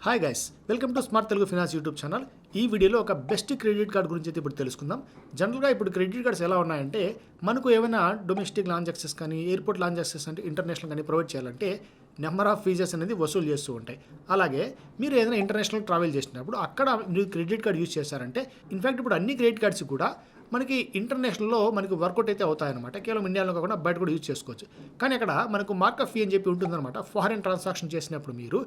Hi guys, welcome to smart Telugu finance YouTube channel. ఈ వీడియోలో ఒక బెస్ట్ క్రెడిట్ కార్డ్ గురించి అయితే ఇప్పుడు తెలుసుకుందాం. జనరల్గా ఇప్పుడు క్రెడిట్ కార్డ్స్ ఎలా ఉన్నాయంటే, మనకు ఏమైనా డొమెస్టిక్ లాంచ్ యాక్సెస్ కానీ, ఎయిర్పోర్ట్ లాంచ్ యాక్సెస్ అంటే ఇంటర్నేషనల్ కానీ ప్రొవైడ్ చేయాలంటే నెంబర్ ఆఫ్ ఫీజెస్ అనేది వసూలు చేస్తూ ఉంటాయి. అలాగే మీరు ఏదైనా ఇంటర్నేషనల్ ట్రావెల్ చేసినప్పుడు అక్కడ మీరు క్రెడిట్ కార్డ్ యూజ్ చేశారంటే, ఇన్ఫ్యాక్ట్ ఇప్పుడు అన్ని క్రెడిట్ కార్డ్స్ కూడా మనకి ఇంటర్నేషనల్లో మనకు వర్కౌట్ అయితే అవుతాయన్నమాట. కేవలం ఇండియాలో కాకుండా బయట కూడా యూజ్ చేసుకోవచ్చు. కానీ అక్కడ మనకు మార్కప్ ఫీ అని చెప్పి ఉంటుందన్నమాట. ఫారిన్ ట్రాన్సాక్షన్ చేసినప్పుడు మీరు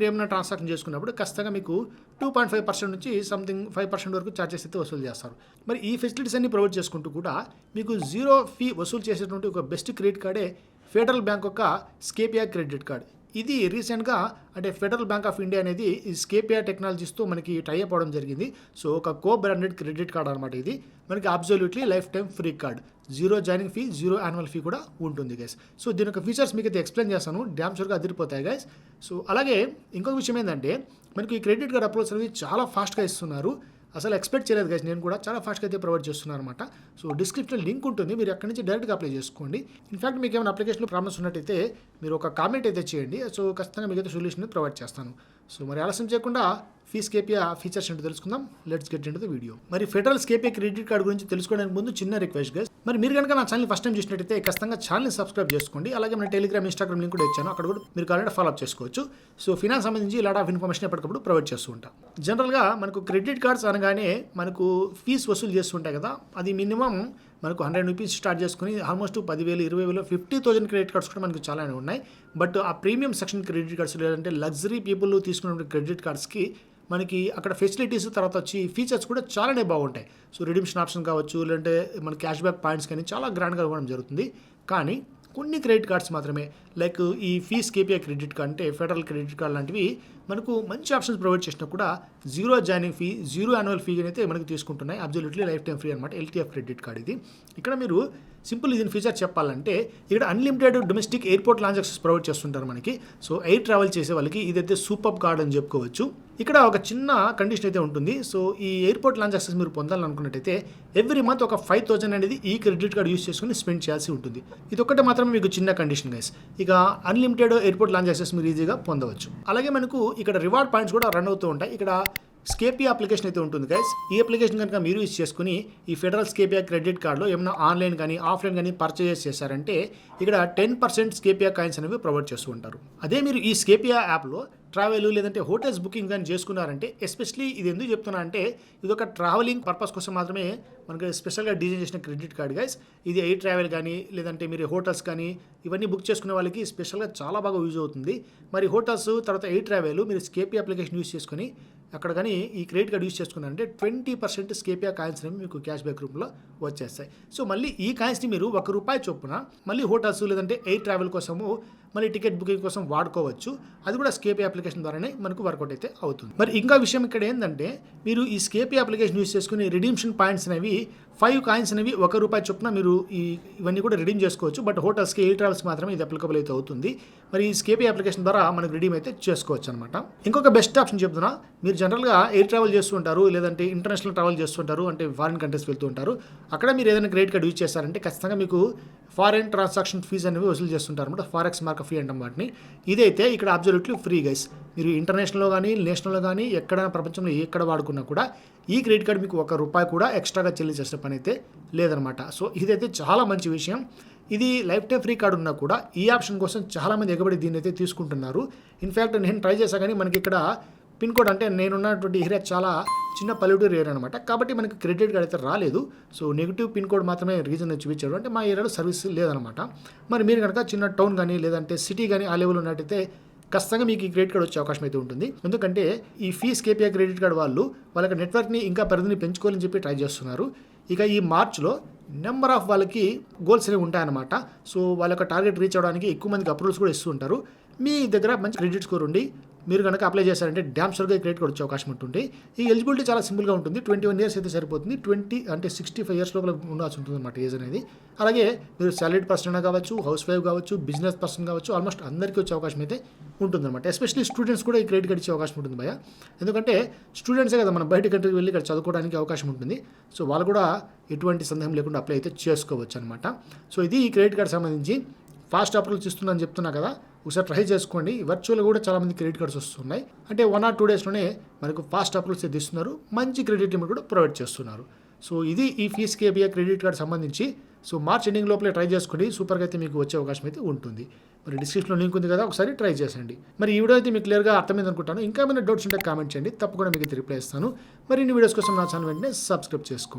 ఏమైనా ట్రాన్సాక్షన్ చేసుకున్నప్పుడు ఖచ్చితంగా మీకు 2.5% నుంచి సంథింగ్ 5% వరకు ఛార్జెస్ అయితే వసూలు చేస్తారు. మరి ఈ ఫెసిలిటీస్ అన్ని ప్రొవైడ్ చేసుకుంటూ కూడా మీకు జీరో ఫీ వసూలు చేసేటువంటి ఒక బెస్ట్ క్రెడిట్ కార్డే ఫెడరల్ బ్యాంక్ యొక్క స్కేపియర్ క్రెడిట్ కార్డ్. ఇది రీసెంట్గా అంటే ఫెడరల్ బ్యాంక్ ఆఫ్ ఇండియా అనేది ఈ స్కేపియర్ టెక్నాలజీస్తో మనకి టైఅప్ అవడం జరిగింది. సో ఒక కో బ్రాండెడ్ క్రెడిట్ కార్డ్ అనమాట. ఇది మనకి absolutely life time free card. Zero joining fee, zero annual fee కూడా ఉంటుంది గైస్. సో దీని యొక్క ఫీచర్స్ మీకు అయితే ఎక్స్ప్లెయిన్ చేస్తాను. డ్యామ్ షూర్గా అదిరిపోతాయి గైస్. సో అలాగే ఇంకొక విషయం ఏంటంటే, మనకి ఈ క్రెడిట్ కార్డ్ అప్రోచ్ అనేవి చాలా ఫాస్ట్గా ఇస్తున్నారు. అసలు ఎక్స్పెక్ట్ చేయలేదు గైస్, నేను కూడా చాలా ఫాస్ట్గా అయితే ప్రొవైడ్ చేస్తున్నాను అనమాట. సో డిస్క్రిప్షన్లో లింక్ ఉంటుంది, మీరు అక్కడి నుంచి డైరెక్ట్గా అప్లై చేసుకోండి. ఇన్ఫాక్ట్ మీకు ఏమైనా అప్లికేషన్లో ప్రాబ్లమ్స్ ఉన్నట్టయితే మీరు ఒక కామెంట్ అయితే చేయండి. సో ఖచ్చితంగా మీకు అయితే సొల్యూషన్ ప్రొవైడ్ చేస్తాను. సో మరి ఆలస్యం చేయకుండా స్కేపియా ఫీచర్స్ ఏంటో తెలుసుకుందాం. Let's get into the video. మరి ఫెడరల్ స్కేపియా క్రెడిట్ కార్డ్ గురించి తెలుసుకోవడానికి ముందు చిన్న రిక్వెస్ట్ గైస్, మరి మీరు కనుక నా ఛానల్ ఫస్ట్ టైం చూసినట్టయితే ఖచ్చితంగా ఛానల్ని సబ్స్క్రైబ్ చేసుకోండి. అలాగే మన టెలిగ్రామ్, ఇన్స్టాగ్రామ్ లింక్ కూడా ఇచ్చాను, అక్కడ కూడా మీరు కావాలంటే ఫాలో అప్ చేసుకోవచ్చు. సో ఫినాన్స్ సంబంధించి లాట్ ఆఫ్ ఇన్ఫర్మేషన్ ఎప్పటికప్పుడు ప్రొవైడ్ చేస్తూ ఉంటాం. జనరల్గా మనకు క్రెడిట్ కార్డ్స్ అనగానే మనకు ఫీజు వసూలు చేస్తుంటాయి కదా, అది మినిమం మనకు 100 రూపీస్ స్టార్ట్ చేసుకుని ఆల్మోస్ట్ 10,000, 20,000, 50,000 క్రెడిట్ కార్డ్స్ కూడా మనకు చాలానే ఉన్నాయి. బట్ ఆ ప్రీమియం సెక్షన్ క్రెడిట్ కార్డ్స్ లేదంటే లగ్జరీ పీపుల్ తీసుకునే క్రెడిట్ కార్డ్స్కి మనకి అక్కడ ఫెసిలిటీస్ తర్వాత వచ్చి ఫీచర్స్ కూడా చాలానే బాగుంటాయి. సో రిడీమ్షన్ ఆప్షన్ కావచ్చు, లేదంటే మన క్యాష్ బ్యాక్ పాయింట్స్ కానీ చాలా గ్రాండ్గా ఇవ్వడం జరుగుతుంది. కానీ కొన్ని క్రెడిట్ కార్డ్స్ మాత్రమే, లైక్ ఈ స్కేపియర్ క్రెడిట్ కార్డ్ అంటే ఫెడరల్ క్రెడిట్ కార్డ్ లాంటివి మనకు మంచి ఆప్షన్స్ ప్రొవైడ్ చేసినా కూడా zero joining fee, zero annual fee అయితే మనకు తీసుకుంటున్నాయి. అబ్సల్యూట్లీ లైఫ్ టైం ఫ్రీ అనమాట. ఎల్టీఎఫ్ క్రెడిట్ కార్డ్ ఇది. ఇక్కడ మీరు సింపుల్ దీని ఫీచర్ చెప్పాలంటే, ఇక్కడ unlimited domestic airport launch access provide చేస్తుంటారు మనకి. సో ఎయిర్ ట్రావెల్ చేసే వాళ్ళకి ఇదైతే సూపర్ కార్డ్ అని చెప్పుకోవచ్చు. ఇక్కడ ఒక చిన్న కండిషన్ అయితే ఉంటుంది. సో ఈ ఎయిర్పోర్ట్ లాంచ్ యాక్సెస్ మీరు పొందాలనుకున్నట్టయితే ఎవ్రీ మంత్ ఒక 5,000 అనేది ఈ క్రెడిట్ కార్డ్ యూస్ చేసుకుని స్పెండ్ చేయాల్సి ఉంటుంది. ఇది ఒక్కటే మాత్రమే మీకు చిన్న కండిషన్ గైస్. ఇక అన్లిమిటెడ్ ఎయిర్పోర్ట్ లాంచ్ యాక్సెస్ మీరు ఈజీగా పొందవచ్చు. అలాగే మనకు ఇక్కడ రివార్డ్ పాయింట్స్ కూడా రన్ అవుతూ ఉంటాయి. ఇక్కడ స్కేపియా అప్లికేషన్ అయితే ఉంటుంది గైస్. ఈ అప్లికేషన్ కనుక మీరు యూజ్ చేసుకుని ఈ ఫెడరల్ స్కేపియా క్రెడిట్ కార్డులో ఏమైనా ఆన్లైన్ కానీ ఆఫ్లైన్ కానీ పర్చేస్ చేశారంటే ఇక్కడ 10% స్కేపియా కాయిన్స్ అనేవి ప్రొవైడ్ చేస్తూ ఉంటారు. అదే మీరు ఈ స్కేపియా యాప్లో ట్రావెల్ లేదంటే హోటల్స్ బుకింగ్ కానీ చేసుకున్నారంటే, ఎస్పెషలీ ఇది ఎందుకు చెప్తున్నా అంటే, ఇది ఒక ట్రావెలింగ్ పర్పస్ కోసం మాత్రమే మనకి స్పెషల్గా డిజైన్ చేసిన క్రెడిట్ కార్డ్ గైస్. ఇది ఎయిర్ ట్రావెల్ కానీ లేదంటే మీరు హోటల్స్ కానీ ఇవన్నీ బుక్ చేసుకునే వాళ్ళకి స్పెషల్గా చాలా బాగా యూజ్ అవుతుంది. మరి హోటల్స్ తర్వాత ఎయిర్ ట్రావెల్ మీరు స్కేపియా అప్లికేషన్ యూజ్ చేసుకుని అక్కడ కానీ ఈ క్రెడిట్ కార్డ్ యూజ్ చేసుకున్నారంటే 20% స్కేపియా కాయిన్స్ అనేవి మీకు క్యాష్ బ్యాక్ రూపంలో వచ్చేస్తాయి. సో మళ్ళీ ఈ కాయిన్స్ని మీరు ₹1 చొప్పున మళ్ళీ హోటల్స్ లేదంటే ఎయిర్ ట్రావెల్ కోసము మళ్ళీ టికెట్ బుకింగ్ కోసం వాడుకోవచ్చు. అది కూడా స్కేపియా అప్లికేషన్ ద్వారానే మనకు వర్కౌట్ అయితే అవుతుంది. మరి ఇంకా విషయం ఇక్కడ ఏంటంటే, మీరు ఈ స్కేపియా అప్లికేషన్ యూజ్ చేసుకుని రిడీమ్షన్ పాయింట్స్ అనేవి 5 కాయిన్స్ అనేవి ₹1 చొప్పున మీరు ఇవన్నీ కూడా రిడీమ్ చేసుకోవచ్చు. బట్ హోటల్స్కి, ఎయిర్ ట్రావెల్స్కి మాత్రమే ఇది అప్లికబుల్ అయితే అవుతుంది. మరి ఈ స్కేపియా అప్లికేషన్ ద్వారా మనకు రిడీమ్ అయితే చేసుకోవచ్చు అనమాట. ఇంకొక బెస్ట్ ఆప్షన్ చెప్తున్నా, మీరు జనరల్గా ఎయిర్ ట్రావెల్ చేస్తుంటారు లేదంటే ఇంటర్నేషనల్ ట్రావెల్ చేస్తుంటారు, అంటే ఫారిన్ కంట్రీస్ వెళ్తూ ఉంటారు. అక్కడ మీరు ఏదైనా క్రెడిట్ కార్డ్ యూజ్ చేస్తారంటే ఖచ్చితంగా మీకు ఫారిన్ ట్రాన్సాక్షన్ ఫీజు అనేవి వసూలు చేస్తుంటారు అనమాట. ఫారెక్స్ మార్కప్ ఫీ అంటాం వాటిని. ఇదైతే ఇక్కడ అబ్సల్యూట్లీ ఫ్రీ గైస్. మీరు ఇంటర్నేషనల్లో కానీ నేషనల్లో కానీ ఎక్కడైనా ప్రపంచంలో ఎక్కడ వాడుకున్నా కూడా ఈ క్రెడిట్ కార్డ్ మీకు ₹1 కూడా ఎక్స్ట్రాగా చెల్లించేసిన పని అయితే లేదనమాట. సో ఇదైతే చాలా మంచి విషయం. ఇది లైఫ్ టైం ఫ్రీ కార్డు ఉన్నా కూడా ఈ ఆప్షన్ కోసం చాలామంది ఎగబడి దీన్ని అయితే తీసుకుంటున్నారు. ఇన్ఫ్యాక్ట్ నేను ట్రై చేశాను, కానీ మనకి ఇక్కడ పిన్ కోడ్ అంటే నేనున్నటువంటి ఏరియా చాలా చిన్న పల్లెటూరు ఏరియా అనమాట. కాబట్టి మనకి క్రెడిట్ కార్డ్ అయితే రాలేదు. సో నెగిటివ్ పిన్ కోడ్ మాత్రమే రీజన్ చూపించారు, అంటే మా ఏరియాలో సర్వీస్ లేదనమాట. మరి మీరు కనుక చిన్న టౌన్ కానీ లేదంటే సిటీ కానీ ఆ లెవెల్ ఉన్నట్టయితే ఖచ్చితంగా మీకు ఈ క్రెడిట్ కార్డ్ వచ్చే అవకాశం అయితే ఉంటుంది. ఎందుకంటే ఈ స్కేపియా క్రెడిట్ కార్డ్ వాళ్ళకి నెట్వర్క్ని ఇంకా పరిధిని పెంచుకోవాలని చెప్పి ట్రై చేస్తున్నారు. ఇక ఈ మార్చ్లో నెంబర్ ఆఫ్ వాళ్ళకి గోల్స్ అనేవి ఉంటాయన్నమాట. సో వాళ్ళ యొక్క టార్గెట్ రీచ్ అవ్వడానికి ఎక్కువ మందికి అప్రూవల్స్ కూడా ఇస్తూ ఉంటారు. మీ దగ్గర మంచి క్రెడిట్ స్కోర్ ఉండి మీరు కనుక అప్లై చేశారంటే డ్యామ్ షూర్గా క్రెడిట్ కార్డ్ వచ్చే అవకాశం ఉంటుంది. ఈ ఎలిజిబిలిటీ చాలా సింపుల్గా ఉంటుంది. 21 ఇయర్స్ అయితే సరిపోతుంది. 65 ఇయర్స్ లోపల ఉండాల్సి ఉంటుంది అన్నమాట ఏజ్ అనేది. అలాగే మీరు సాలరీడ్ పర్సన్ కావచ్చు, హౌస్ వైఫ్ కావచ్చు, బిజినెస్ పర్సన్ కావచ్చు, ఆల్మోస్ట్ అందరికీ వచ్చే అవకాశం అయితే ఉంటుందన్నమాట. ఎస్పెషల్లీ స్టూడెంట్స్ కూడా ఈ క్రెడిట్ కార్డ్ ఇచ్చే అవకాశం ఉంటుంది భయ. ఎందుకంటే స్టూడెంట్సే కదా మనం బయట కంట్రీకి వెళ్ళి ఇక్కడ చదువుకోవడానికి అవకాశం ఉంటుంది. సో వాళ్ళు కూడా ఎటువంటి సందేహం లేకుండా అప్లై అయితే చేసుకోవచ్చు అనమాట. సో ఇది ఈ క్రెడిట్ కార్డ్ సంబంధించి ఫాస్ట్ అప్రూవల్స్ ఇస్తుందని చెప్తున్నా కదా. ఒకసారి ట్రై చేసుకోండి. వర్చువల్గా కూడా చాలామంది క్రెడిట్ కార్డ్స్ వస్తున్నాయి. అంటే 1 or 2 డేస్లోనే మనకు ఫాస్ట్ అప్రూవల్స్ అయితే ఇస్తున్నారు. మంచి క్రెడిట్ లిమిట్ కూడా ప్రొవైడ్ చేస్తున్నారు. సో ఇది ఈ ఫీస్కేబియా క్రెడిట్ కార్డ్ సంబంధించి. సో మార్చ్ ఎండింగ్ లోపలే ట్రై చేసుకోండి. సూపర్గా అయితే మీకు వచ్చే అవకాశం అయితే ఉంటుంది. మరి డిస్క్రిప్షన్లో లింక్ ఉంది కదా, ఒకసారి ట్రై చేసేయండి. మరి ఈ వీడియో అయితే మీకు క్లియర్గా అర్థమైంది అనుకుంటాను. ఇంకా ఏమైనా డౌట్స్ ఉంటే కామెంట్ చేయండి, తప్పకుండా మీకు రిప్లై ఇస్తాను. మరి ఇన్ని వీడియోస్ కోసం నా ఛానల్ వెంటనే సబ్స్క్రైబ్ చేసుకోండి.